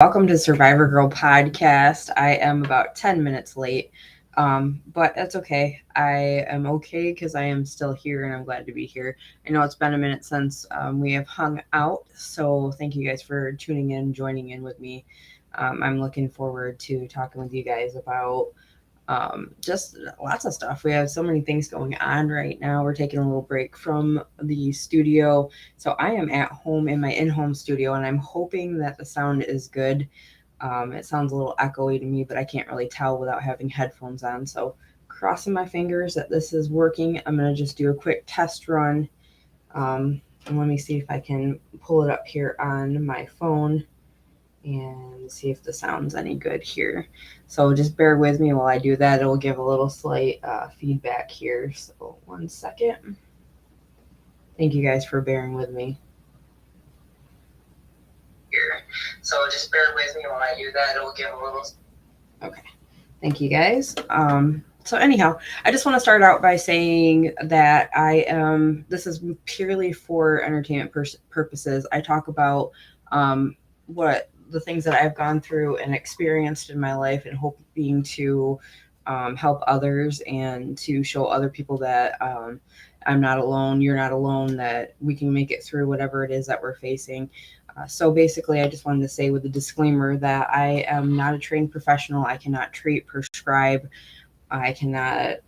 Welcome to Survivor Girl podcast. I am about 10 minutes late, but that's okay. I am okay because I am still here and I'm glad to be here. I know it's been a minute since we have hung out, so thank you guys for tuning in, joining in with me. I'm looking forward to talking with you guys about just lots of stuff. We have so many things going on right now. We're taking a little break from the studio. So I am at home in my in home studio and I'm hoping that the sound is good. It sounds a little echoey to me, but I can't really tell without having headphones on. So crossing my fingers that this is working. I'm going to just do a quick test run. And let me see if I can pull it up here on my phone and see if the sound's any good here. So just bear with me while I do that. It'll give a little slight feedback here. So 1 second. Thank you guys for bearing with me. Here. So just bear with me while I do that. It'll give a little. Okay. Thank you guys. So anyhow, I just want to start out by saying that this is purely for entertainment purposes. I talk about what the things that I've gone through and experienced in my life and hoping to help others and to show other people that I'm not alone, you're not alone, that we can make it through whatever it is that we're facing. So basically, I just wanted to say with a disclaimer that I am not a trained professional. I cannot treat, prescribe, I cannot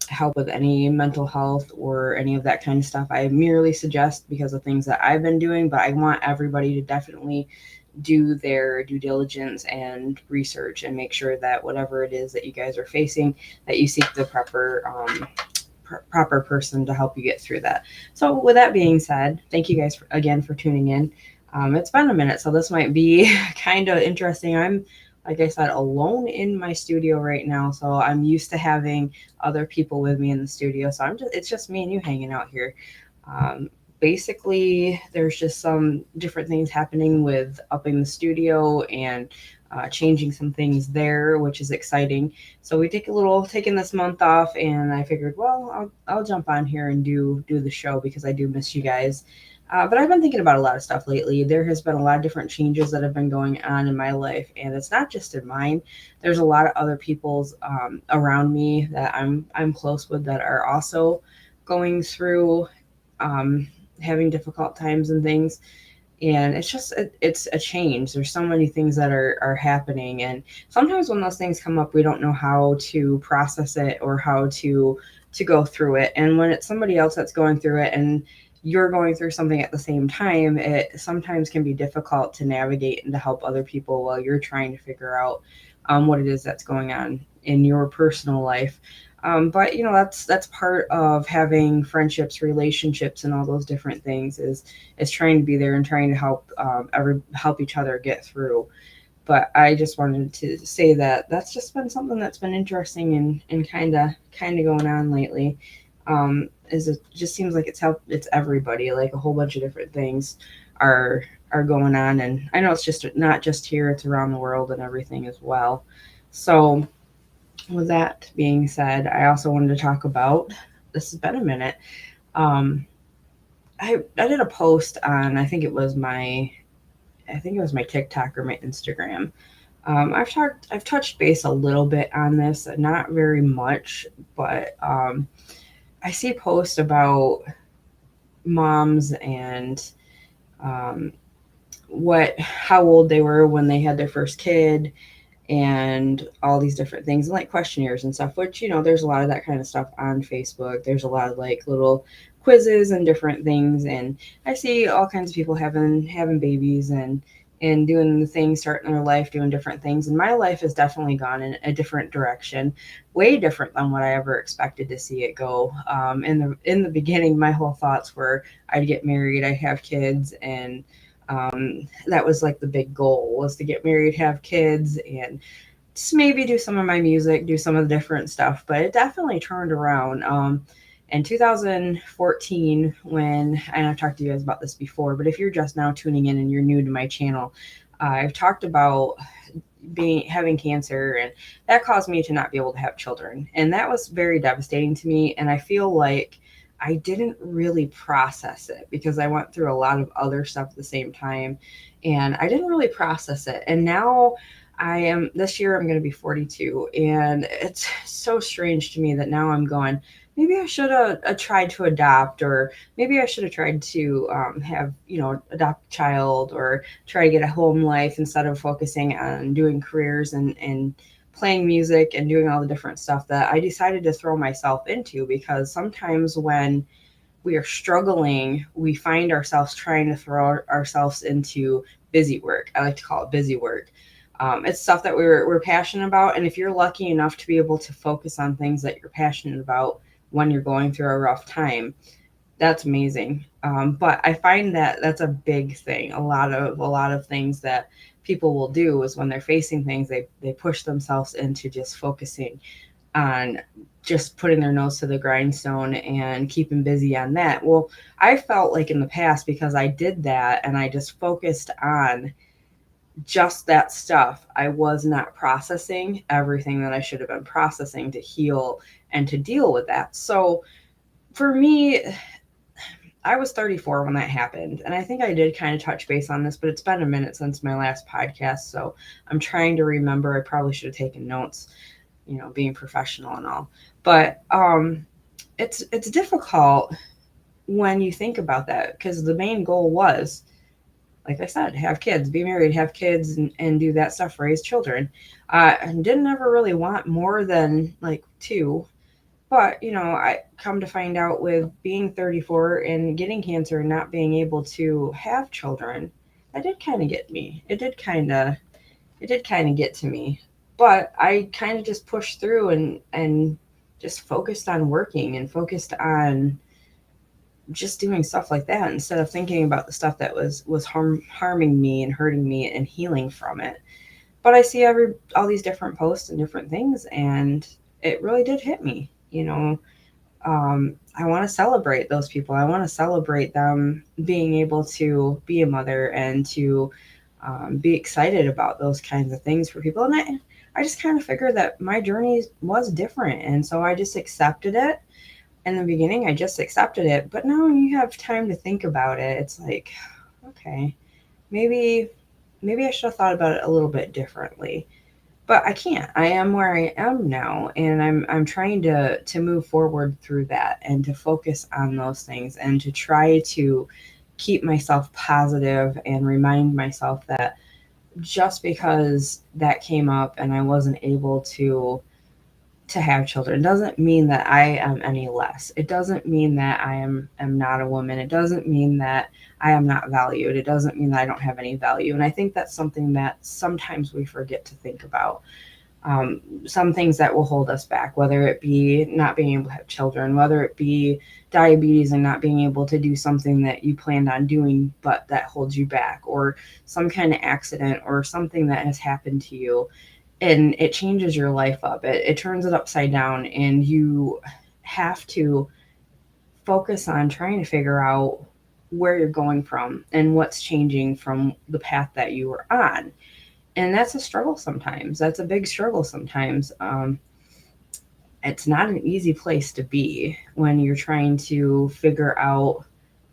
help with any mental health or any of that kind of stuff. I merely suggest because of things that I've been doing, but I want everybody to definitely do their due diligence and research and make sure that whatever it is that you guys are facing, that you seek the proper person to help you get through that. So with that being said, thank you guys again for tuning in. It's been a minute, so this might be kind of interesting. I'm, like I said, alone in my studio right now, so I'm used to having other people with me in the studio. So it's just me and you hanging out here. Basically, there's just some different things happening with upping the studio and changing some things there, which is exciting. So we taking this month off, and I figured, well, I'll jump on here and do the show because I do miss you guys. But I've been thinking about a lot of stuff lately. There has been a lot of different changes that have been going on in my life, and it's not just in mine. There's a lot of other people's around me that I'm close with that are also going through um, having difficult times and things. And it's a change. There's so many things that are happening, and sometimes when those things come up, we don't know how to process it or how to go through it. And when it's somebody else that's going through it and you're going through something at the same time, it sometimes can be difficult to navigate and to help other people while you're trying to figure out what it is that's going on in your personal life. But you know, that's part of having friendships, relationships, and all those different things is trying to be there and trying to help each other get through. But I just wanted to say that that's just been something that's been interesting and kind of going on lately. Is it just seems like it's everybody, like a whole bunch of different things are are going on, and I know it's just not just here, it's around the world and everything as well. So with that being said, I also wanted to talk about, this has been a minute. Um, I did a post on, I think it was my TikTok or my Instagram. I've touched base a little bit on this, not very much, but I see posts about moms and um, how old they were when they had their first kid and all these different things and like questionnaires and stuff, which, you know, there's a lot of that kind of stuff on Facebook. There's a lot of like little quizzes and different things, and I see all kinds of people having babies and doing the things, starting their life, doing different things. And my life has definitely gone in a different direction, way different than what I ever expected to see it go. In the beginning, my whole thoughts were I'd get married, I'd have kids, and that was like the big goal, was to get married, have kids, and just maybe do some of my music, do some of the different stuff. But it definitely turned around in 2014 when, and I've talked to you guys about this before, but if you're just now tuning in and you're new to my channel, I've talked about being having cancer, and that caused me to not be able to have children, and that was very devastating to me. And I feel like I didn't really process it because I went through a lot of other stuff at the same time, and I didn't really process it. And now this year I'm going to be 42, and it's so strange to me that now I'm going, maybe I should have tried to adopt, or maybe I should have tried to have, adopt a child, or try to get a home life instead of focusing on doing careers and playing music and doing all the different stuff that I decided to throw myself into. Because sometimes when we are struggling, we find ourselves trying to throw ourselves into busy work. I like to call it busy work. It's stuff that we're passionate about. And if you're lucky enough to be able to focus on things that you're passionate about when you're going through a rough time, that's amazing. But I find that that's a big thing. A lot of things that people will do is when they're facing things, they push themselves into just focusing on just putting their nose to the grindstone and keeping busy on that. Well, I felt like in the past, because I did that and I just focused on just that stuff, I was not processing everything that I should have been processing to heal and to deal with that. So for me, I was 34 when that happened. And I think I did kind of touch base on this, but it's been a minute since my last podcast. So I'm trying to remember. I probably should have taken notes, being professional and all. But it's difficult when you think about that, because the main goal was, like I said, have kids, be married, have kids, and do that stuff, raise children. And didn't ever really want more than like two. But, I come to find out with being 34 and getting cancer and not being able to have children, that did kind of get me. It did kind of get to me. But I kind of just pushed through and just focused on working and focused on just doing stuff like that instead of thinking about the stuff that was harming me and hurting me and healing from it. But I see all these different posts and different things, and it really did hit me. I want to celebrate those people. I want to celebrate them being able to be a mother and to be excited about those kinds of things for people. And I just kind of figured that my journey was different. And so I just accepted it. In the beginning, I just accepted it. But now when you have time to think about it, it's like, okay, maybe I should have thought about it a little bit differently. But I can't. I am where I am now, and I'm trying to move forward through that and to focus on those things and to try to keep myself positive and remind myself that just because that came up and I wasn't able to have children doesn't mean that I am any less. It doesn't mean that I am not a woman. It doesn't mean that I am not valued. It doesn't mean that I don't have any value. And I think that's something that sometimes we forget to think about. Some things that will hold us back, whether it be not being able to have children, whether it be diabetes and not being able to do something that you planned on doing, but that holds you back, or some kind of accident or something that has happened to you and it changes your life up. It turns it upside down, and you have to focus on trying to figure out where you're going from and what's changing from the path that you were on. And that's a struggle sometimes. That's a big struggle sometimes. It's not an easy place to be when you're trying to figure out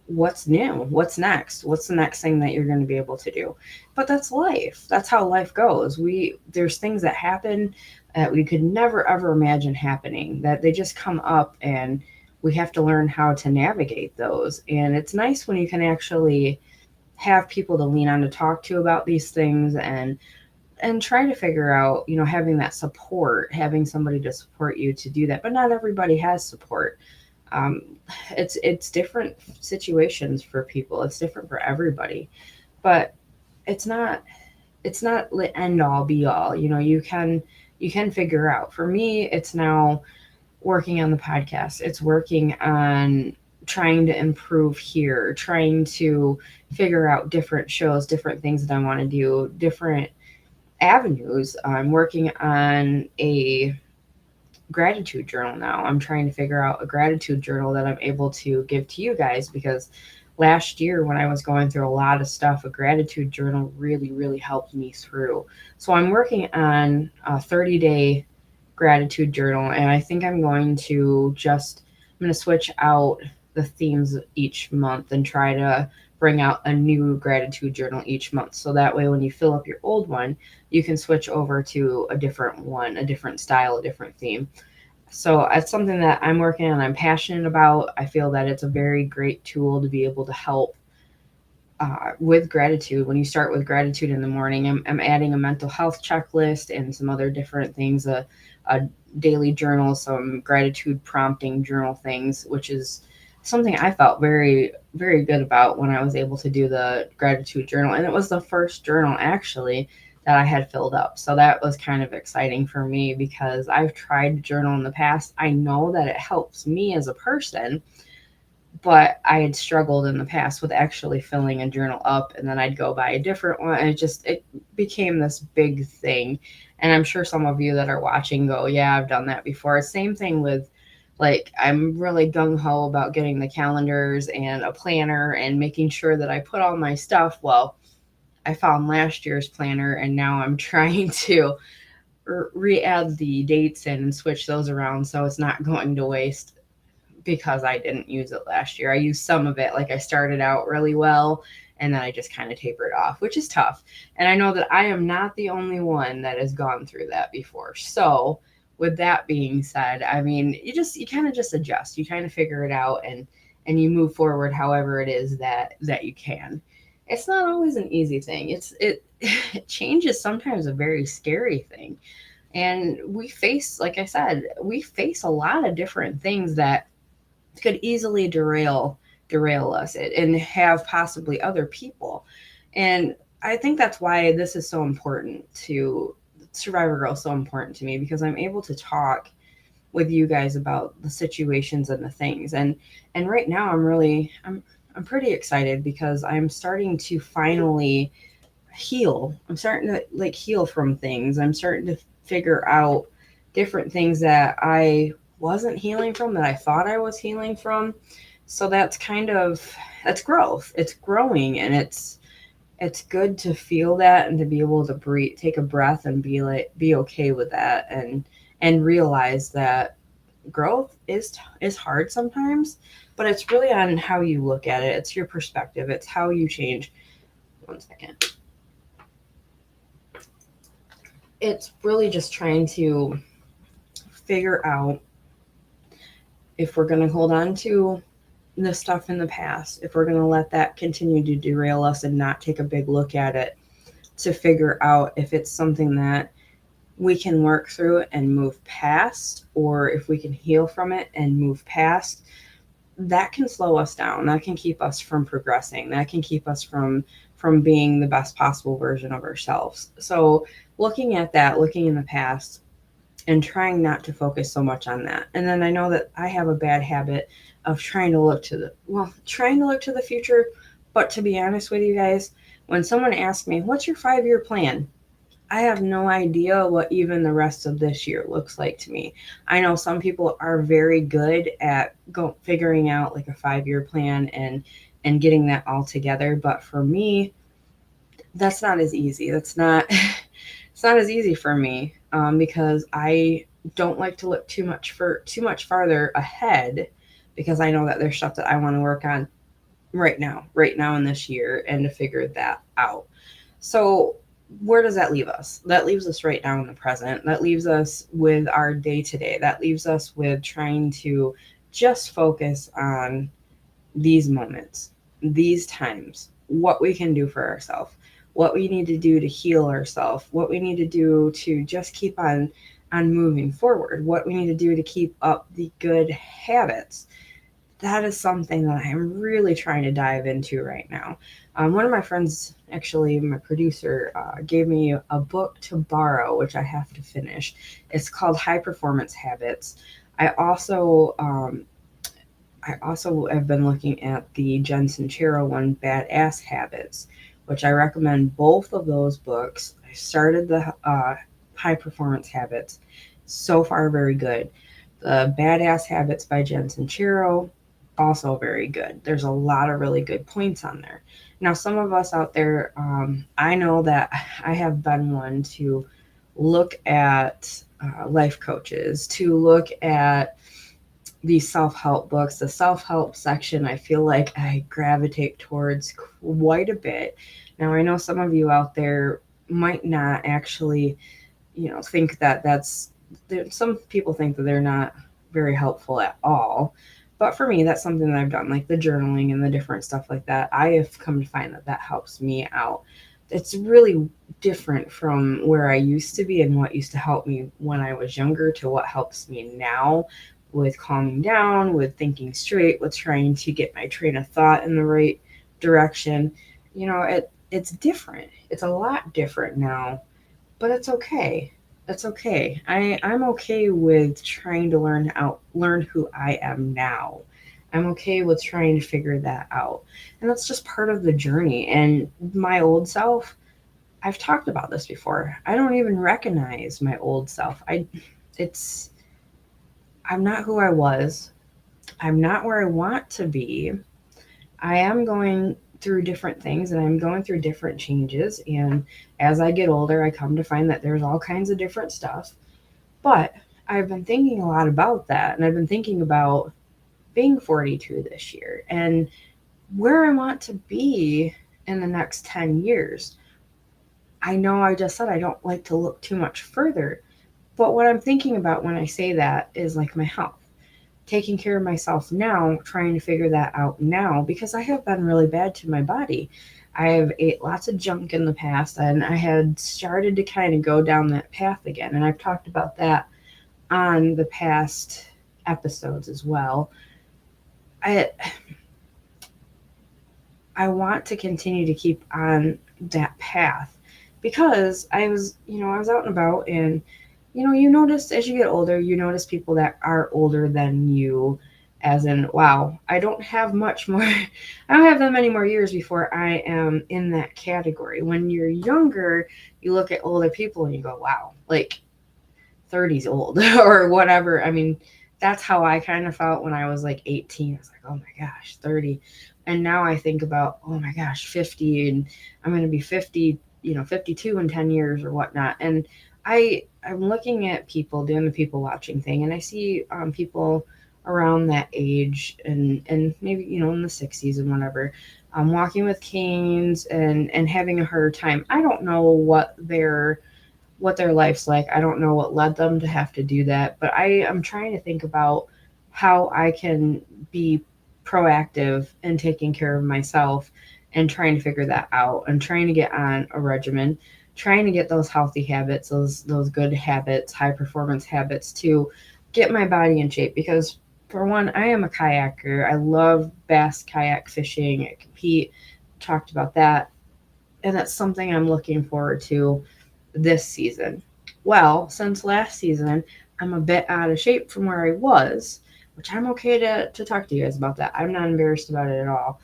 what's new, what's next, what's the next thing that you're going to be able to do. But that's life. That's how life goes. There's things that happen that we could never ever imagine happening, that they just come up, and we have to learn how to navigate those. And it's nice when you can actually have people to lean on to talk to about these things, and try to figure out, having that support, having somebody to support you to do that. But not everybody has support. um, it's different situations for people. It's different for everybody, but it's not the end all be all. You can figure out. For me, it's now working on the podcast. It's working on trying to improve here, trying to figure out different shows, different things that I want to do, different avenues. I'm working on a gratitude journal now. I'm trying to figure out a gratitude journal that I'm able to give to you guys, because last year when I was going through a lot of stuff, a gratitude journal really, really helped me through. So I'm working on a 30-day gratitude journal, and I think I'm going to switch out the themes each month and try to bring out a new gratitude journal each month. So that way, when you fill up your old one, you can switch over to a different one, a different style, a different theme. So it's something that I'm working on, I'm passionate about. I feel that it's a very great tool to be able to help with gratitude. When you start with gratitude in the morning, I'm adding a mental health checklist and some other different things, a daily journal, some gratitude prompting journal things, which is something I felt very, very good about when I was able to do the gratitude journal. And it was the first journal actually that I had filled up. So that was kind of exciting for me because I've tried to journal in the past. I know that it helps me as a person, but I had struggled in the past with actually filling a journal up, and then I'd go buy a different one. And it became this big thing. And I'm sure some of you that are watching go, yeah, I've done that before. Same thing with, like, I'm really gung ho about getting the calendars and a planner and making sure that I put all my stuff. Well, I found last year's planner, and now I'm trying to re-add the dates in and switch those around so it's not going to waste because I didn't use it last year. I used some of it. Like, I started out really well and then I just kind of tapered off, which is tough. And I know that I am not the only one that has gone through that before. So, with that being said, I mean, you kind of just adjust. You kind of figure it out and you move forward however it is that you can. It's not always an easy thing. Change is sometimes a very scary thing. And we face, like I said, we face a lot of different things that could easily derail us and have possibly other people. And I think that's why this is so important to Survivor Girl, so important to me, because I'm able to talk with you guys about the situations and the things. And right now I'm pretty excited because I'm starting to finally heal. I'm starting to, like, heal from things. I'm starting to figure out different things that I wasn't healing from, that I thought I was healing from. So that's growth. It's growing, and it's good to feel that and to be able to breathe, take a breath, and be okay with that, and realize that growth is hard sometimes, but it's really on how you look at it. It's your perspective. It's how you change. One second. It's really just trying to figure out if we're going to hold on to the stuff in the past, if we're going to let that continue to derail us and not take a big look at it to figure out if it's something that we can work through and move past, or if we can heal from it and move past. That can slow us down. That can keep us from progressing. That can keep us from being the best possible version of ourselves. So looking at that, looking in the past, and trying not to focus so much on that. And then I know that I have a bad habit of trying to look to the future. But to be honest with you guys, when someone asks me, what's your 5-year plan? I have no idea what even the rest of this year looks like to me. I know some people are very good at figuring out like a 5-year plan and getting that all together. But for me, that's not as easy. It's not as easy for me, because I don't like to look too much farther ahead, because I know that there's stuff that I want to work on right now in this year, and to figure that out. So where does that leave us? That leaves us right now in the present. That leaves us with our day to day. That leaves us with trying to just focus on these moments, these times, what we can do for ourselves, what we need to do to heal ourselves, what we need to do to just keep on moving forward, what we need to do to keep up the good habits. That is something that I'm really trying to dive into right now. One of my friends, actually my producer, gave me a book to borrow, which I have to finish. It's called High Performance Habits. I also have been looking at the Jen Sincero one, Badass Habits, which I recommend both of those books. I started the High Performance Habits. So far, very good. The Badass Habits by Jen Sincero, also very good. There's a lot of really good points on there. Now, some of us out there, I know that I have been one to look at life coaches, to look at these self-help books. The self-help section, I feel like I gravitate towards quite a bit. Now, I know some of you out there might not actually, think that some people think that they're not very helpful at all. But for me, that's something that I've done, like the journaling and the different stuff like that. I have come to find that that helps me out. It's really different from where I used to be and what used to help me when I was younger to what helps me now with calming down, with thinking straight, with trying to get my train of thought in the right direction. It's different. It's a lot different now, but it's okay. It's okay. I'm okay with trying to learn who I am now. I'm okay with trying to figure that out. And that's just part of the journey. And my old self, I've talked about this before. I don't even recognize my old self. It's I'm not who I was. I'm not where I want to be. I am going through different things and I'm going through different changes. And as I get older, I come to find that there's all kinds of different stuff. But I've been thinking a lot about that. And I've been thinking about being 42 this year and where I want to be in the next 10 years. I know I just said I don't like to look too much further. But what I'm thinking about when I say that is like my health, taking care of myself now, trying to figure that out now because I have been really bad to my body. I have ate lots of junk in the past and I had started to kind of go down that path again. And I've talked about that on the past episodes as well. I I want to continue to keep on that path because I was out and about and you notice as you get older, you notice people that are older than you, as in, wow, I don't have much more, I don't have that many more years before I am in that category. When you're younger, you look at older people and you go, wow, like 30's old or whatever. I mean, that's how I kind of felt when I was like 18. I was like, oh my gosh, 30. And now I think about, oh my gosh, 50, and I'm going to be 50, 52 in 10 years or whatnot. And I'm looking at people doing the people watching thing, and I see people around that age and maybe, in the 60s and whatever, walking with canes and having a harder time. I don't know what their life's like. I don't know what led them to have to do that, but I am trying to think about how I can be proactive in taking care of myself and trying to figure that out and trying to get on a regimen, trying to get those healthy habits, those good habits, high performance habits to get my body in shape because for one, I am a kayaker. I love bass kayak fishing. I compete, talked about that. And that's something I'm looking forward to this season. Well, since last season, I'm a bit out of shape from where I was, which I'm okay to talk to you guys about that. I'm not embarrassed about it at all.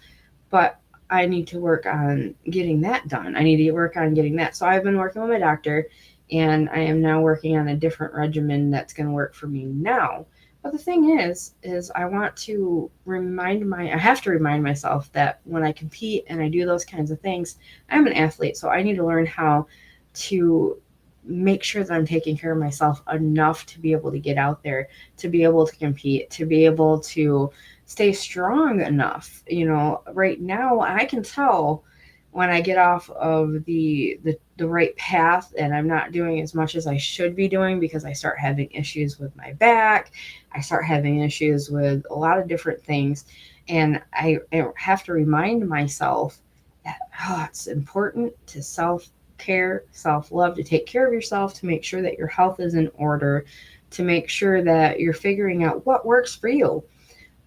But I need to work on getting that done. I need to work on getting that. So I've been working with my doctor and I am now working on a different regimen that's going to work for me now. But the thing is I have to remind myself that when I compete and I do those kinds of things, I'm an athlete. So I need to learn how to make sure that I'm taking care of myself enough to be able to get out there, to be able to compete, to be able to stay strong enough. Right now I can tell when I get off of the right path and I'm not doing as much as I should be doing because I start having issues with my back. I start having issues with a lot of different things. And I have to remind myself that it's important to self-care, self-love, to take care of yourself, to make sure that your health is in order, to make sure that you're figuring out what works for you.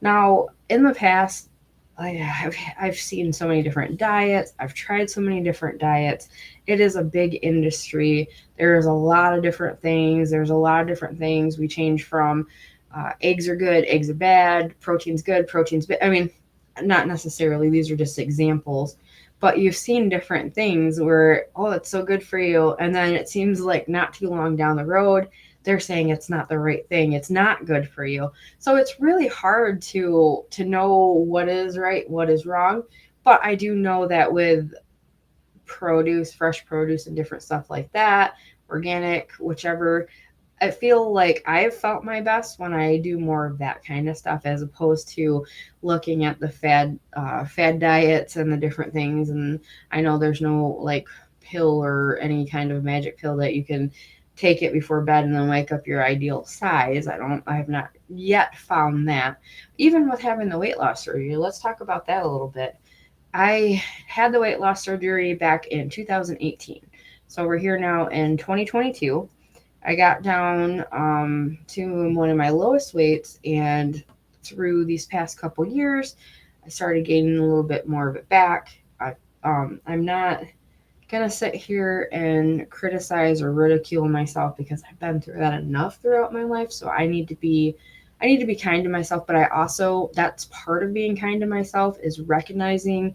Now, in the past, I've seen so many different diets. I've tried so many different diets. It is a big industry. There's a lot of different things. There's a lot of different things. We change from eggs are good, eggs are bad, protein's good, protein's bad. I mean, not necessarily. These are just examples. But you've seen different things where, oh, it's so good for you. And then it seems like not too long down the road, they're saying it's not the right thing. It's not good for you. So it's really hard to know what is right, what is wrong. But I do know that with produce, fresh produce and different stuff like that, organic, whichever, I feel like I've felt my best when I do more of that kind of stuff as opposed to looking at the fad diets and the different things. And I know there's no like pill or any kind of magic pill that you can take it before bed and then wake up your ideal size. I have not yet found that. Even with having the weight loss surgery, let's talk about that a little bit. I had the weight loss surgery back in 2018. So we're here now in 2022. I got down to one of my lowest weights, and through these past couple years, I started gaining a little bit more of it back. I'm not gonna sit here and criticize or ridicule myself because I've been through that enough throughout my life. So I need to be kind to myself, but I also, that's part of being kind to myself, is recognizing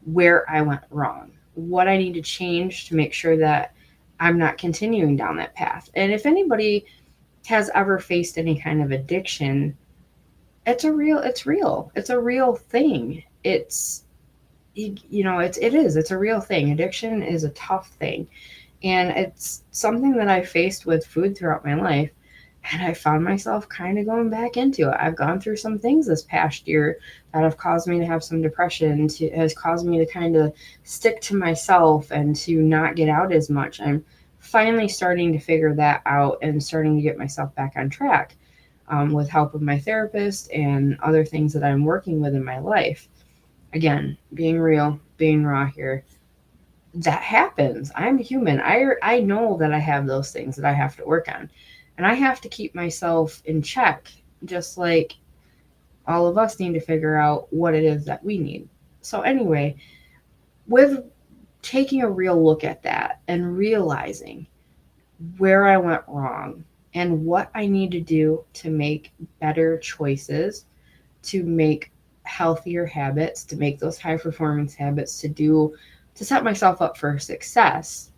where I went wrong, what I need to change to make sure that I'm not continuing down that path. And if anybody has ever faced any kind of addiction, it's a real thing. It's a real thing. Addiction is a tough thing. And it's something that I faced with food throughout my life. And I found myself kind of going back into it. I've gone through some things this past year that have caused me to have some depression, has caused me to kind of stick to myself and to not get out as much. I'm finally starting to figure that out and starting to get myself back on track, with help of my therapist and other things that I'm working with in my life. Again, being real, being raw here, that happens. I'm human. I know that I have those things that I have to work on. And I have to keep myself in check, just like all of us need to figure out what it is that we need. So anyway, with taking a real look at that and realizing where I went wrong and what I need to do to make better choices, to make healthier habits, to make those high performance habits, to set myself up for success,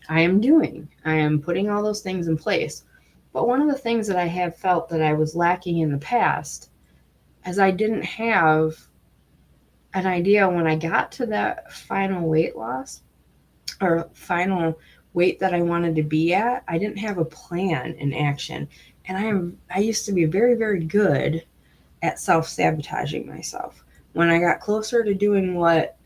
I am doing. I am putting all those things in place. But one of the things that I have felt that I was lacking in the past is I didn't have an idea when I got to that final weight loss or final weight that I wanted to be at. I didn't have a plan in action. And I used to be very, very good at self-sabotaging myself. When I got closer to doing what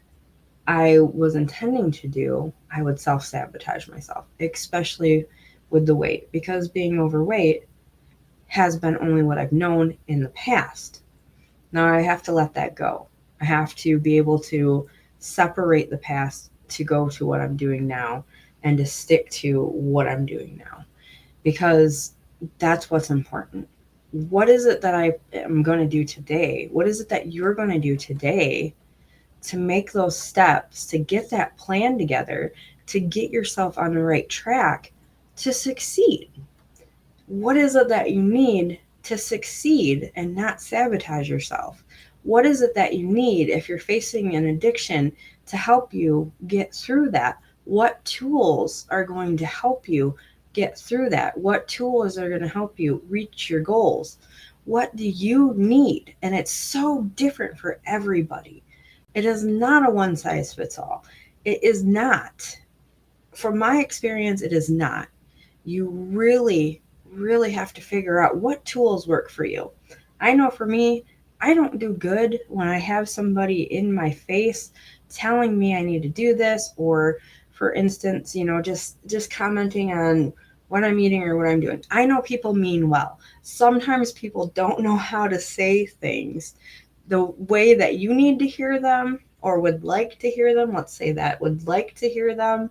I was intending to do, I would self sabotage myself, especially with the weight, because being overweight has been only what I've known in the past. Now I have to let that go. I have to be able to separate the past to go to what I'm doing now and to stick to what I'm doing now, because that's what's important. What is it that I am going to do today? What is it that you're going to do today to make those steps, to get that plan together, to get yourself on the right track to succeed? What is it that you need to succeed and not sabotage yourself? What is it that you need if you're facing an addiction to help you get through that? What tools are going to help you get through that? What tools are going to help you reach your goals? What do you need? And it's so different for everybody. It is not a one size fits all. It is not. From my experience, it is not. You really, really have to figure out what tools work for you. I know for me, I don't do good when I have somebody in my face telling me I need to do this, or for instance, just commenting on what I'm eating or what I'm doing. I know people mean well. Sometimes people don't know how to say things the way that you need to hear them or would like to hear them. Let's say that would like to hear them.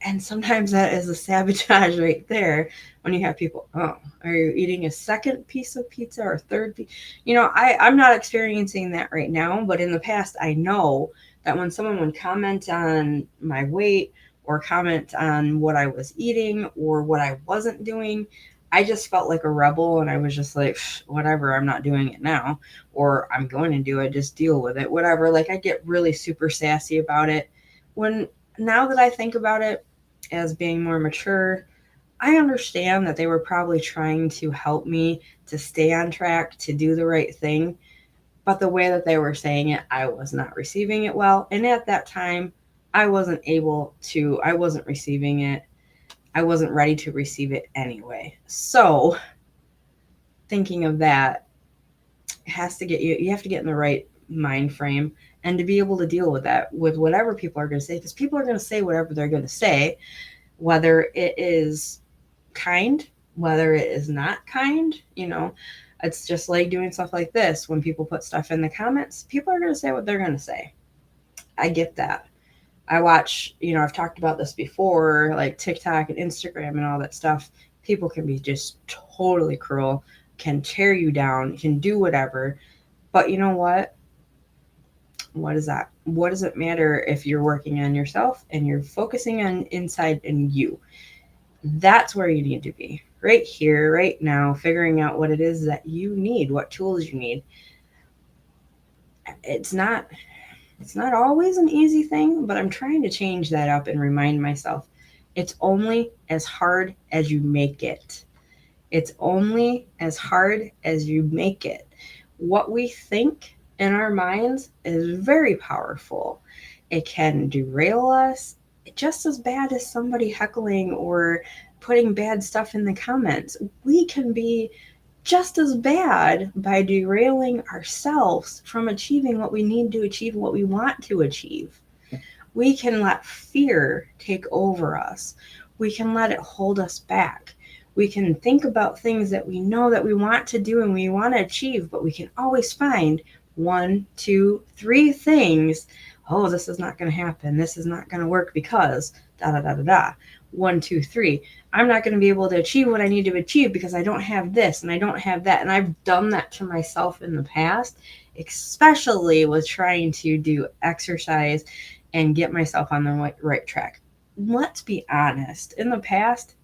And sometimes that is a sabotage right there when you have people, oh, are you eating a second piece of pizza or a third piece? I'm not experiencing that right now, but in the past, I know that when someone would comment on my weight or comment on what I was eating or what I wasn't doing, I just felt like a rebel, and I was just like, whatever, I'm not doing it now, or I'm going to do it, just deal with it, whatever. Like, I get really super sassy about it. When Now that I think about it as being more mature, I understand that they were probably trying to help me to stay on track, to do the right thing. But the way that they were saying it, I was not receiving it well. And at that time, I wasn't receiving it I wasn't ready to receive it anyway. So thinking of that, it has to get you have to get in the right mind frame and to be able to deal with that, with whatever people are going to say, because people are going to say whatever they're going to say, whether it is kind, whether it is not kind. It's just like doing stuff like this. When people put stuff in the comments, people are going to say what they're going to say. I get that. I watch, I've talked about this before, like TikTok and Instagram and all that stuff. People can be just totally cruel, can tear you down, can do whatever. But you know what? What is that? What does it matter if you're working on yourself and you're focusing on inside and you? That's where you need to be. Right here, right now, figuring out what it is that you need, what tools you need. It's not always an easy thing, but I'm trying to change that up and remind myself it's only as hard as you make it. It's only as hard as you make it. What we think in our minds is very powerful. It can derail us just as bad as somebody heckling or putting bad stuff in the comments. We can be just as bad by derailing ourselves from achieving what we need to achieve, what we want to achieve. We can let fear take over us. We can let it hold us back. We can think about things that we know that we want to do and we want to achieve, but we can always find 1, 2, 3 things. Oh, this is not going to happen. This is not going to work because da da da da da. 1, 2, 3. I'm not going to be able to achieve what I need to achieve because I don't have this and I don't have that. And I've done that to myself in the past, especially with trying to do exercise and get myself on the right track. Let's be honest. In the past,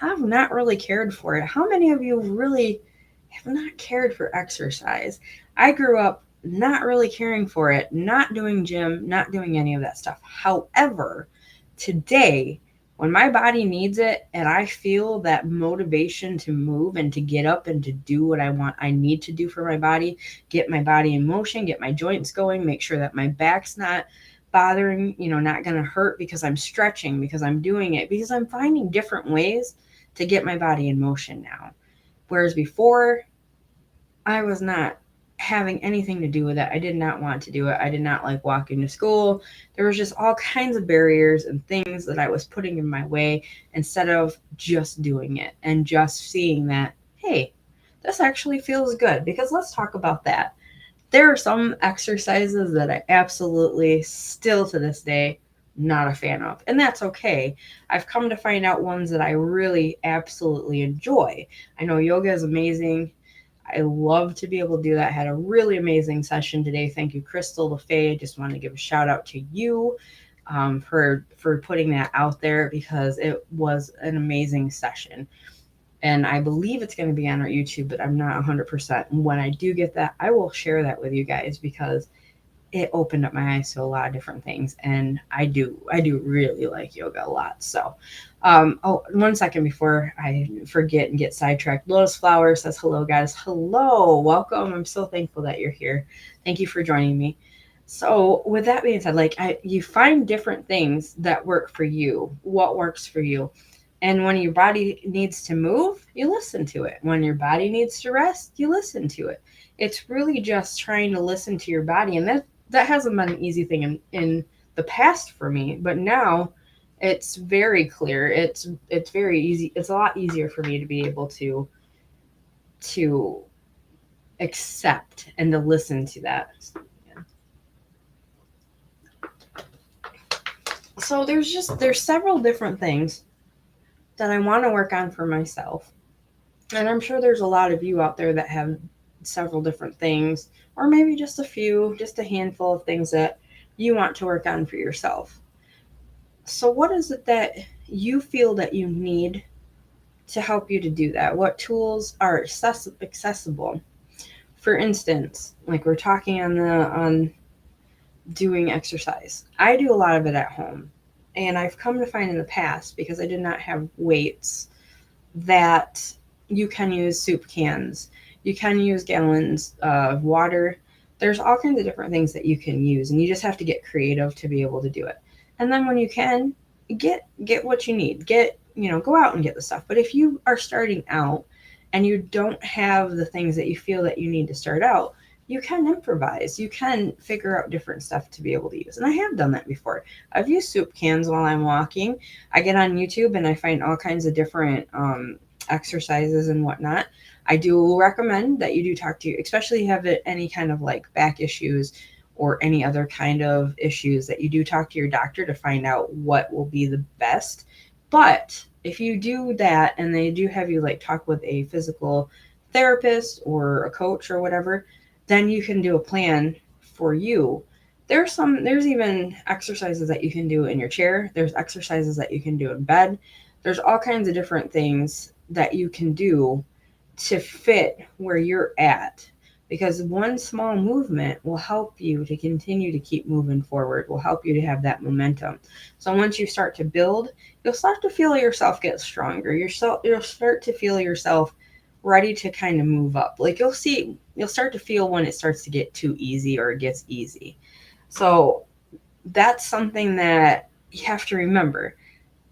I've not really cared for it. How many of you really have not cared for exercise? I grew up not really caring for it, not doing gym, not doing any of that stuff. However, today, when my body needs it and I feel that motivation to move and to get up and to do what I need to do for my body, get my body in motion, get my joints going, make sure that my back's not bothering, not going to hurt because I'm stretching, because I'm doing it, because I'm finding different ways to get my body in motion now. Whereas before, I was not having anything to do with it. I did not want to do it. I did not like walking to school. There was just all kinds of barriers and things that I was putting in my way instead of just doing it and just seeing that, hey, this actually feels good. Because let's talk about that. There are some exercises that I absolutely still to this day not a fan of, and that's okay. I've come to find out ones that I really absolutely enjoy. I know yoga is amazing. I love to be able to do that. I had a really amazing session today. Thank you, Crystal LaFay. I just want to give a shout out to you for putting that out there because it was an amazing session. And I believe it's going to be on our YouTube, but I'm not 100%. And when I do get that, I will share that with you guys because it opened up my eyes to a lot of different things. And I do really like yoga a lot. So, 1 second before I forget and get sidetracked. Lotus Flower says, hello, guys. Hello, welcome. I'm so thankful that you're here. Thank you for joining me. So with that being said, you find different things that work for you, what works for you. And when your body needs to move, you listen to it. When your body needs to rest, you listen to it. It's really just trying to listen to your body. And that hasn't been an easy thing in the past for me. But now it's very clear. It's very easy. It's a lot easier for me to be able to accept and to listen to that. So there's several different things that I want to work on for myself. And I'm sure there's a lot of you out there that have several different things, or maybe just a few, just a handful of things that you want to work on for yourself. So what is it that you feel that you need to help you to do that? What tools are accessible? For instance, like we're talking on doing exercise. I do a lot of it at home. And I've come to find in the past, because I did not have weights, that you can use soup cans. You can use gallons of water. There's all kinds of different things that you can use, and you just have to get creative to be able to do it. And then when you can, get what you need. Get go out and get the stuff. But if you are starting out and you don't have the things that you feel that you need to start out, you can improvise. You can figure out different stuff to be able to use. And I have done that before. I've used soup cans while I'm walking. I get on YouTube and I find all kinds of different exercises and whatnot. I do recommend that you do talk to, especially if you have any kind of like back issues or any other kind of issues, that you do talk to your doctor to find out what will be the best. But if you do that and they do have you like talk with a physical therapist or a coach or whatever, then you can do a plan for you. There's even exercises that you can do in your chair. There's exercises that you can do in bed. There's all kinds of different things that you can do to fit where you're at, because one small movement will help you to continue to keep moving forward, will help you to have that momentum. So once you start to build, you'll start to feel yourself get stronger. You'll start to feel yourself ready to kind of move up. Like you'll start to feel when it starts to get too easy or it gets easy. So that's something that you have to remember.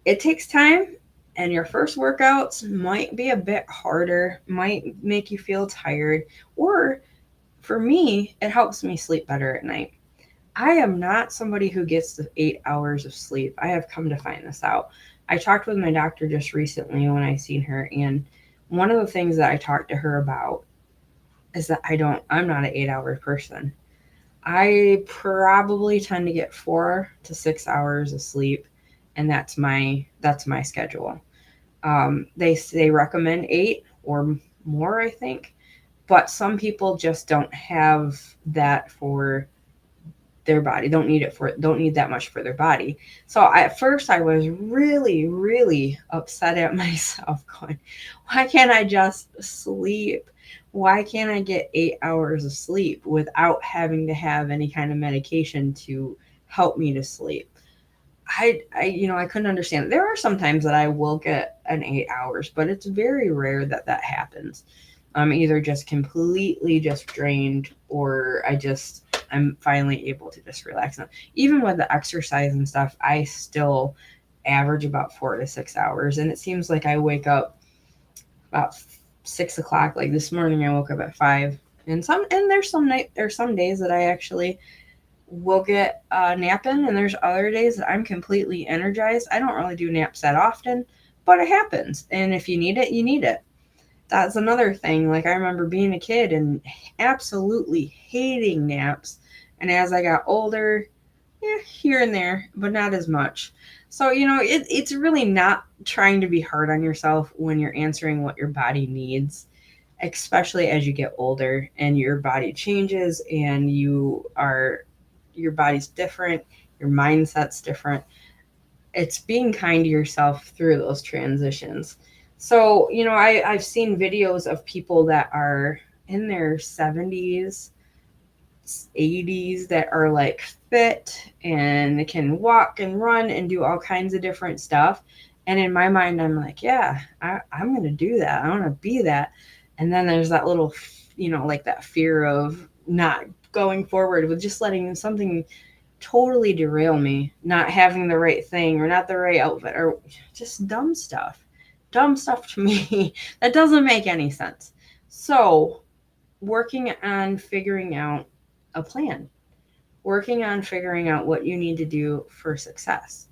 It takes time, and your first workouts might be a bit harder, might make you feel tired, or for me, it helps me sleep better at night. I am not somebody who gets the 8 hours of sleep. I have come to find this out. I talked with my doctor just recently when I seen her, and one of the things that I talked to her about is that I'm not an 8 hour person. I probably tend to get 4 to 6 hours of sleep, and that's my schedule. They recommend 8 or more, I think, but some people just don't have that for their body. Don't need that much for their body. So at first I was really, really upset at myself, going, why can't I just sleep? Why can't I get 8 hours of sleep without having to have any kind of medication to help me to sleep? I couldn't understand it. There are some times that I will get an 8 hours, but it's very rare that that happens. I'm either just completely just drained, or I'm finally able to just relax. Now, even with the exercise and stuff, I still average about 4 to 6 hours, and it seems like I wake up about 6 o'clock. Like this morning, I woke up at 5, and there's some days that I actually will get a nap in, and there's other days that I'm completely energized. I don't really do naps that often, but it happens. And if you need it, you need it. That's another thing. Like I remember being a kid and absolutely hating naps. And as I got older, here and there, but not as much. So, it's really not trying to be hard on yourself when you're answering what your body needs, especially as you get older and your body changes and your body's different, your mindset's different. It's being kind to yourself through those transitions. So, I've seen videos of people that are in their 70s, 80s that are like fit and can walk and run and do all kinds of different stuff. And in my mind, I'm like, yeah, I'm going to do that. I want to be that. And then there's that little, like that fear of not going forward with just letting something totally derail me, not having the right thing or not the right outfit or just dumb stuff to me that doesn't make any sense. So working on figuring out a plan, working on figuring out what you need to do for success.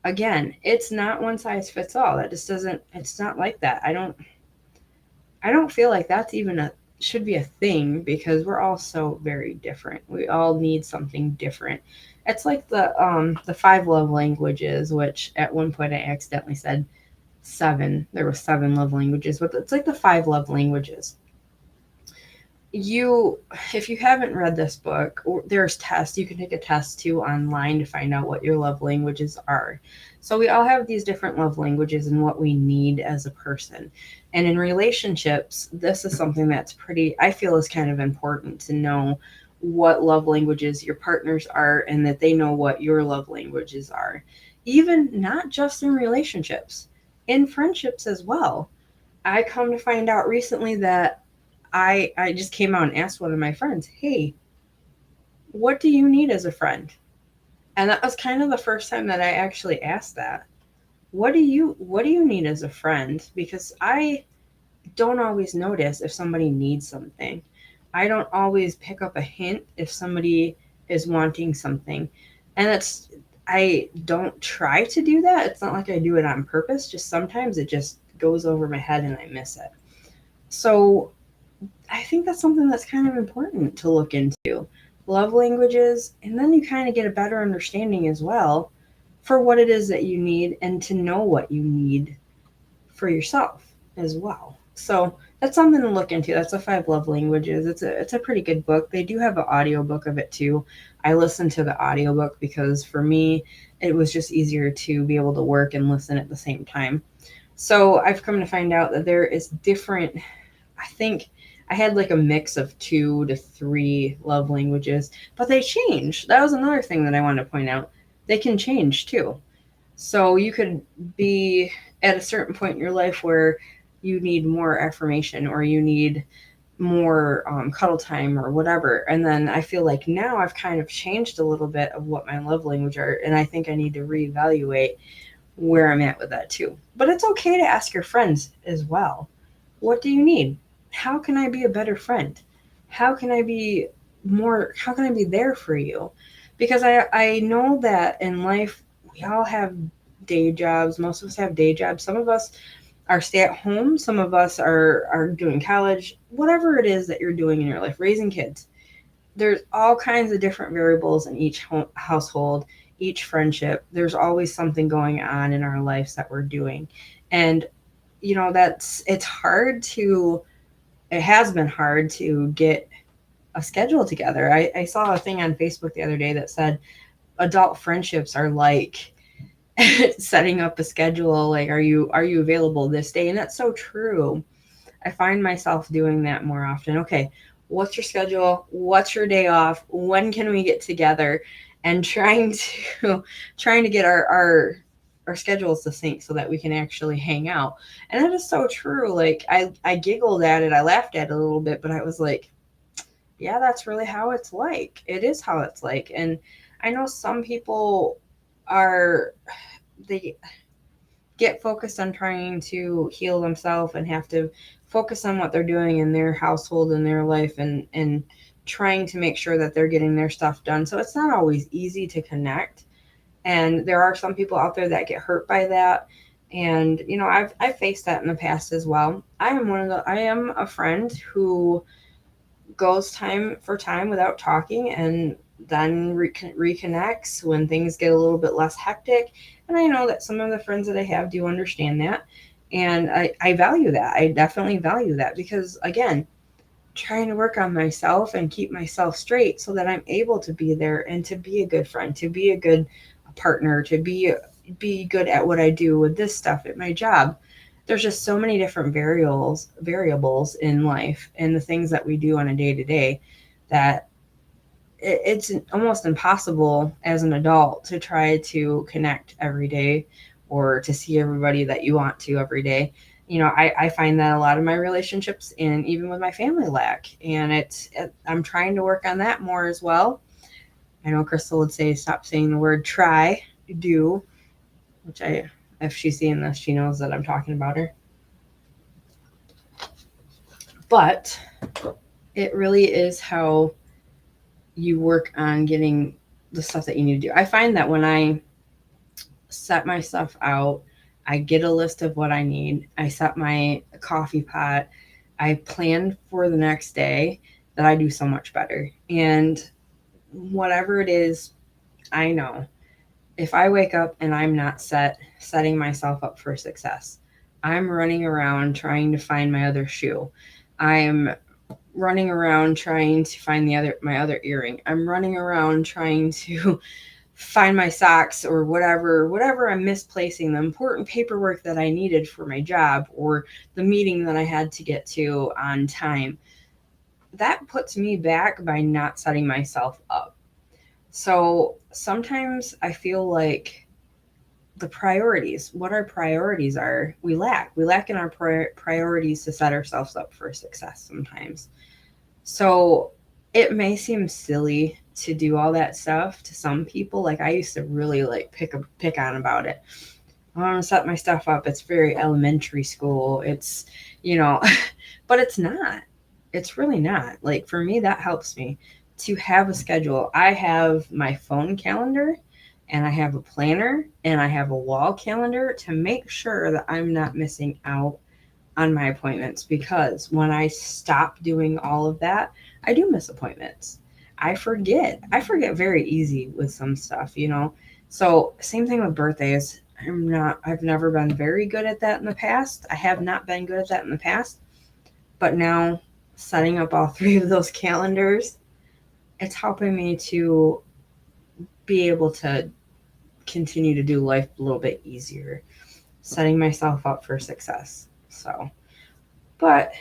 Again, it's not one size fits all. That just doesn't, it's not like that. I don't feel like that's even should be a thing, because we're all so very different. We all need something different. It's like the 5 love languages, which at one point I accidentally said 7. There were 7 love languages, but it's like the 5 love languages. If you haven't read this book, there's tests. You can take a test too online to find out what your love languages are. So we all have these different love languages and what we need as a person. And in relationships, this is something that's I feel is kind of important to know what love languages your partners are, and that they know what your love languages are. Even not just in relationships, in friendships as well. I come to find out recently that I just came out and asked one of my friends, hey, what do you need as a friend? And that was kind of the first time that I actually asked that. what do you need as a friend? Because I don't always notice if somebody needs something. I don't always pick up a hint if somebody is wanting something. And I don't try to do that. It's not like I do it on purpose. Just sometimes it just goes over my head and I miss it. So I think that's something that's kind of important to look into. Love languages, and then you kind of get a better understanding as well for what it is that you need and to know what you need for yourself as well. So that's something to look into. That's the Five Love Languages. It's a pretty good book. They do have an audiobook of it too. I listened to the audiobook because for me it was just easier to be able to work and listen at the same time. So I've come to find out that there is different, I think I had like a mix of 2 to 3 love languages, but they change. That was another thing that I wanted to point out. They can change too. So you could be at a certain point in your life where you need more affirmation or you need more cuddle time or whatever. And then I feel like now I've kind of changed a little bit of what my love language are. And I think I need to reevaluate where I'm at with that too. But it's okay to ask your friends as well. What do you need? How can I be a better friend? How can I be there for you? Because I know that in life we all have day jobs. Most of us have day jobs. Some of us are stay at home. Some of us are doing college. Whatever it is that you're doing in your life, raising kids, there's all kinds of different variables in each household, each friendship. There's always something going on in our lives that we're doing. And it's hard to it has been hard to get a schedule together. I saw a thing on Facebook the other day that said adult friendships are like setting up a schedule, like are you available this day? And that's so true. I find myself doing that more often. Okay, what's your schedule? What's your day off? When can we get together? And trying to get our schedules to sync so that we can actually hang out. And that is so true. Like I giggled at it, I laughed at it a little bit, but I was like, yeah, that's really how it's like. It is how it's like. And I know some people are they get focused on trying to heal themselves and have to focus on what they're doing in their household and their life and trying to make sure that they're getting their stuff done. So it's not always easy to connect. And there are some people out there that get hurt by that. And I've faced that in the past as well. I am a friend who goes time for time without talking and then reconnects when things get a little bit less hectic. And I know that some of the friends that I have do understand that. And I value that. I definitely value that because, again, trying to work on myself and keep myself straight so that I'm able to be there and to be a good friend, to be a good partner, to be good at what I do with this stuff at my job. There's just so many different variables in life and the things that we do on a day to day that it's almost impossible as an adult to try to connect every day or to see everybody that you want to every day. I find that a lot of my relationships and even with my family lack, and I'm trying to work on that more as well. I know Crystal would say stop saying the word try, do, which if she's seeing this, she knows that I'm talking about her. But it really is how you work on getting the stuff that you need to do. I find that when I set my stuff out, I get a list of what I need. I set my coffee pot. I plan for the next day, that I do so much better. And whatever it is, I know if I wake up and I'm not setting myself up for success, I'm running around trying to find my other shoe. I'm running around trying to find my other earring. I'm running around trying to find my socks or whatever I'm misplacing, the important paperwork that I needed for my job or the meeting that I had to get to on time. That puts me back by not setting myself up. So sometimes I feel like what our priorities are, we lack in our priorities to set ourselves up for success sometimes. So it may seem silly to do all that stuff to some people. Like I used to really like pick on about it. I want to set my stuff up. It's very elementary school. It's, you know, but it's not. It's really not. Like for me, that helps me to have a schedule. I have my phone calendar and I have a planner and I have a wall calendar to make sure that I'm not missing out on my appointments, because when I stop doing all of that, I do miss appointments. I forget. I forget very easy with some stuff, you know. So, same thing with birthdays. I've never been very good at that in the past. I have not been good at that in the past. But now, setting up all three of those calendars, it's helping me to be able to continue to do life a little bit easier, setting myself up for success. So, but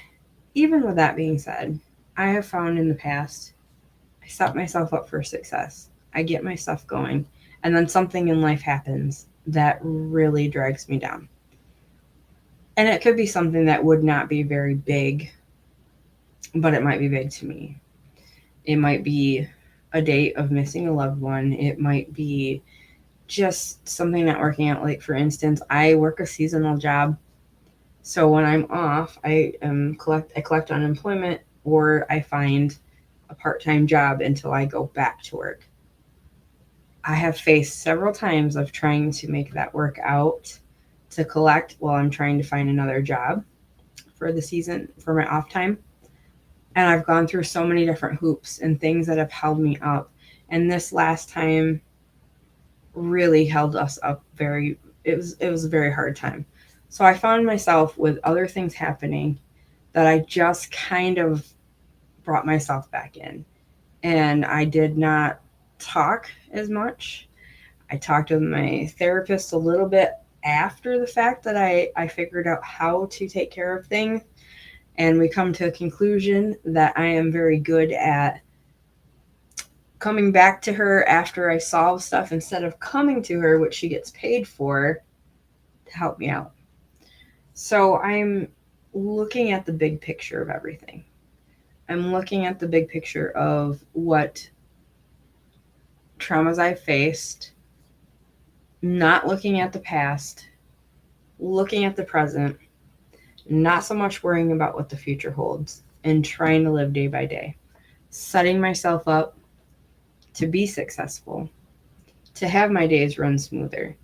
even with that being said, I have found in the past, I set myself up for success. I get my stuff going, and then something in life happens that really drags me down. And it could be something that would not be very big, but it might be big to me. It might be a date of missing a loved one. It might be just something not working out. Like, for instance, I work a seasonal job. So when I'm off, I collect unemployment, or I find a part-time job until I go back to work. I have faced several times of trying to make that work out to collect while I'm trying to find another job for the season for my off time. And I've gone through so many different hoops and things that have held me up. And this last time really held us up very, it was a very hard time. So I found myself with other things happening that I just kind of brought myself back in. And I did not talk as much. I talked with my therapist a little bit after the fact that I figured out how to take care of things. And we come to a conclusion that I am very good at coming back to her after I solve stuff instead of coming to her, which she gets paid for, to help me out. So I'm looking at the big picture of everything. I'm looking at the big picture of what traumas I faced, not looking at the past, looking at the present, not so much worrying about what the future holds, and trying to live day by day, setting myself up to be successful, to have my days run smoother,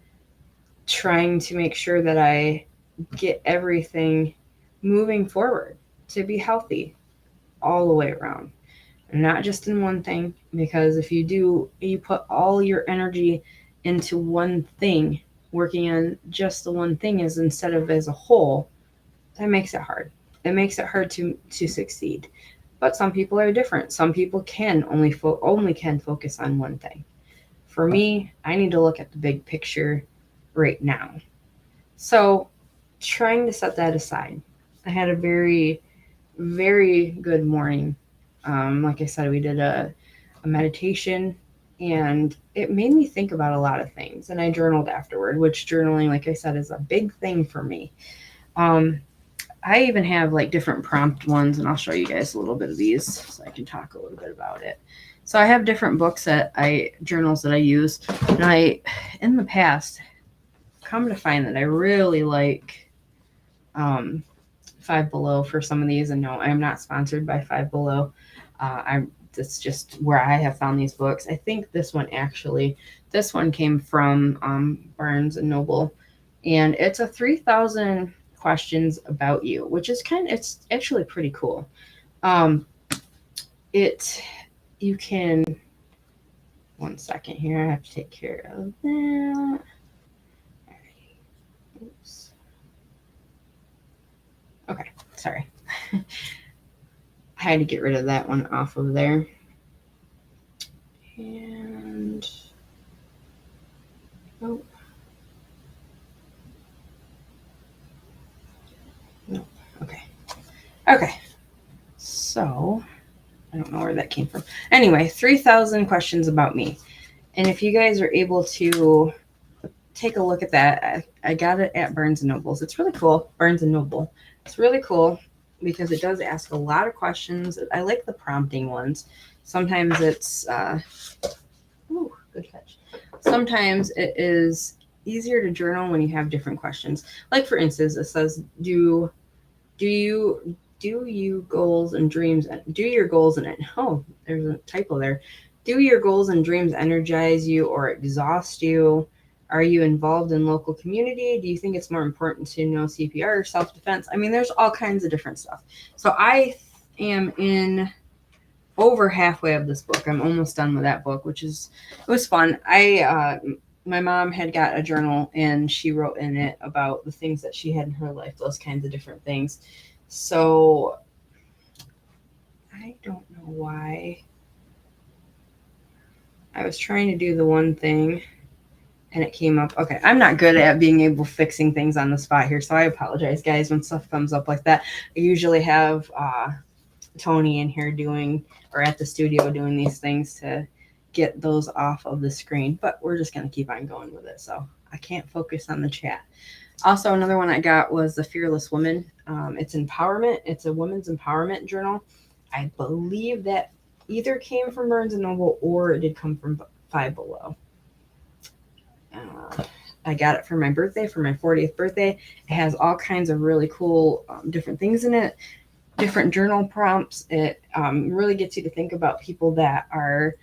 trying to make sure that I get everything moving forward to be healthy all the way around. Not just in one thing, because if you do, you put all your energy into one thing, working on just the one thing is instead of as a whole, that makes it hard. It makes it hard to succeed. But some people are different. Some people can only can focus on one thing. For me, I need to look at the big picture right now. So, trying to set that aside. I had a very, very good morning. Like I said, we did a meditation, and it made me think about a lot of things. And I journaled afterward, which journaling, like I said, is a big thing for me. Um, I even have like different prompt ones, and I'll show you guys a little bit of these so I can talk a little bit about it. So I have different journals that I use, and in the past, come to find that I really like Five Below for some of these. And no, I'm not sponsored by Five Below. That's just where I have found these books. I think this one came from Barnes and Noble, and it's a 3,000 questions about you, which is it's actually pretty cool. You can, one second here, I have to take care of that. Oops. Okay, sorry. I had to get rid of that one off of there. And oh, no. Okay. So I don't know where that came from. Anyway, 3,000 questions about me. And if you guys are able to take a look at that, I got it at Barnes and Noble. It's really cool. Barnes and Noble. It's really cool because it does ask a lot of questions. I like the prompting ones. Sometimes it's, good catch. Sometimes it is easier to journal when you have different questions. Like for instance, it says, do you goals and dreams, do your goals and, oh, there's a typo there. Do your goals and dreams energize you or exhaust you? Are you involved in local community? Do you think it's more important to know CPR or self-defense? I mean, there's all kinds of different stuff. So I am in over halfway of this book. I'm almost done with that book, which is, it was fun. My mom had got a journal and she wrote in it about the things that she had in her life, those kinds of different things. So I don't know why I was trying to do the one thing and it came up. Okay, I'm not good at being able fixing things on the spot here, so I apologize, guys, when stuff comes up like that. I usually have Tony in here doing, or at the studio doing these things to get those off of the screen, but we're just going to keep on going with it, so I can't focus on the chat. Also, another one I got was The Fearless Woman. It's empowerment. It's a women's empowerment journal. I believe that either came from Barnes & Noble or it did come from Five Below. I got it for my birthday, for my 40th birthday. It has all kinds of really cool different things in it, different journal prompts. It really gets you to think about people that are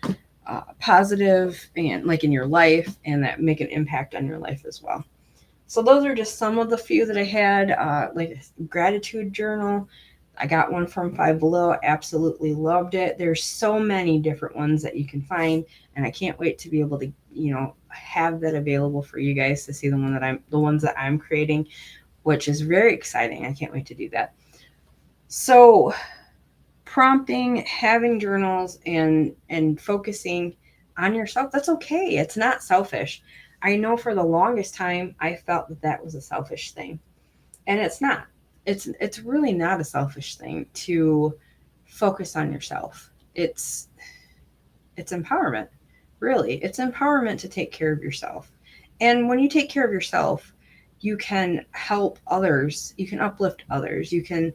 positive and like in your life and that make an impact on your life as well. So those are just some of the few that I had, like a gratitude journal. I got one from Five Below. Absolutely loved it. There's so many different ones that you can find, and I can't wait to be able to, have that available for you guys to see the ones that I'm creating, which is very exciting. I can't wait to do that. So prompting, having journals, and focusing on yourself, that's okay. It's not selfish. I know for the longest time I felt that was a selfish thing, and it's not. It's really not a selfish thing to focus on yourself. It's empowerment. Really, it's empowerment to take care of yourself. And when you take care of yourself, you can help others. You can uplift others. You can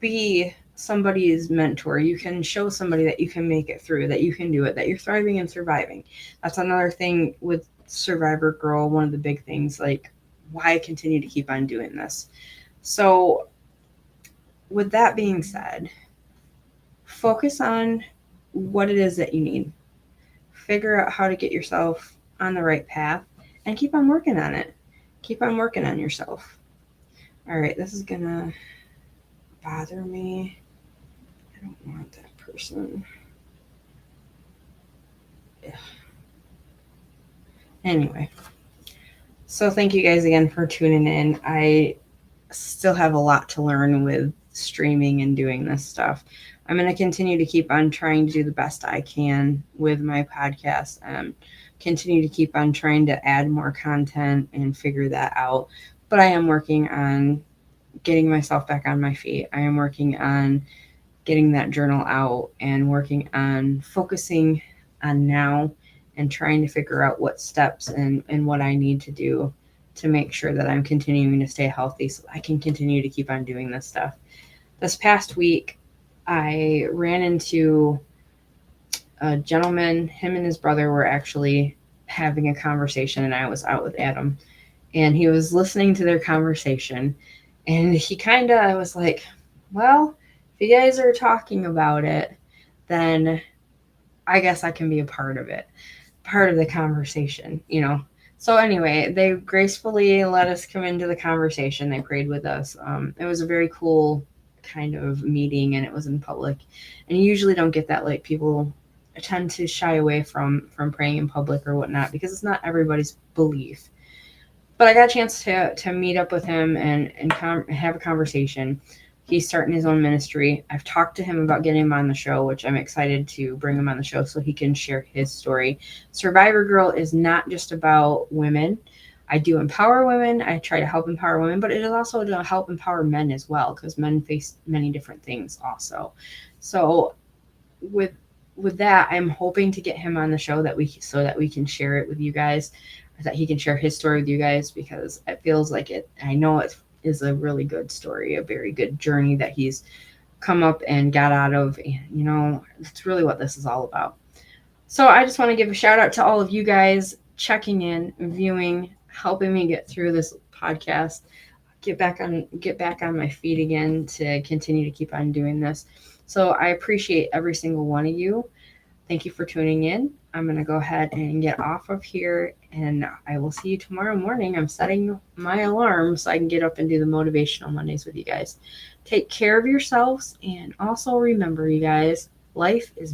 be somebody's mentor. You can show somebody that you can make it through, that you can do it, that you're thriving and surviving. That's another thing with Survivor Girl. One of the big things, like why I continue to keep on doing this. So with that being said, focus on what it is that you need. Figure out how to get yourself on the right path and keep on working on it. Keep on working on yourself. All right, this is gonna bother me. I don't want that person. Ugh. Anyway, so thank you guys again for tuning in. I still have a lot to learn with streaming and doing this stuff. I'm going to continue to keep on trying to do the best I can with my podcast and continue to keep on trying to add more content and figure that out. But I am working on getting myself back on my feet. I am working on getting that journal out and working on focusing on now and trying to figure out what steps and what I need to do to make sure that I'm continuing to stay healthy so I can continue to keep on doing this stuff. This past week, I ran into a gentleman. Him and his brother were actually having a conversation, and I was out with Adam. And he was listening to their conversation, and he kind of was like, well, if you guys are talking about it, then I guess I can be a part of it, part of the conversation, So anyway, they gracefully let us come into the conversation. They prayed with us. It was a very cool kind of meeting, and it was in public. And you usually don't get that. Like, people tend to shy away from praying in public or whatnot because it's not everybody's belief. But I got a chance to meet up with him and have a conversation. He's starting his own ministry. I've talked to him about getting him on the show, which I'm excited to bring him on the show so he can share his story. Survivor Girl is not just about women. I do empower women. I try to help empower women, but it is also to help empower men as well, because men face many different things also. So with that, I'm hoping to get him on the show so that we can share it with you guys, that he can share his story with you guys, because it feels like it. I know it is a really good story, a very good journey that he's come up and got out of. And, that's really what this is all about. So I just want to give a shout out to all of you guys checking in, viewing, helping me get through this podcast, get back on my feet again to continue to keep on doing this. So I appreciate every single one of you. Thank you for tuning in. I'm going to go ahead and get off of here, and I will see you tomorrow morning. I'm setting my alarm so I can get up and do the Motivational Mondays with you guys. Take care of yourselves, and also remember, you guys, life is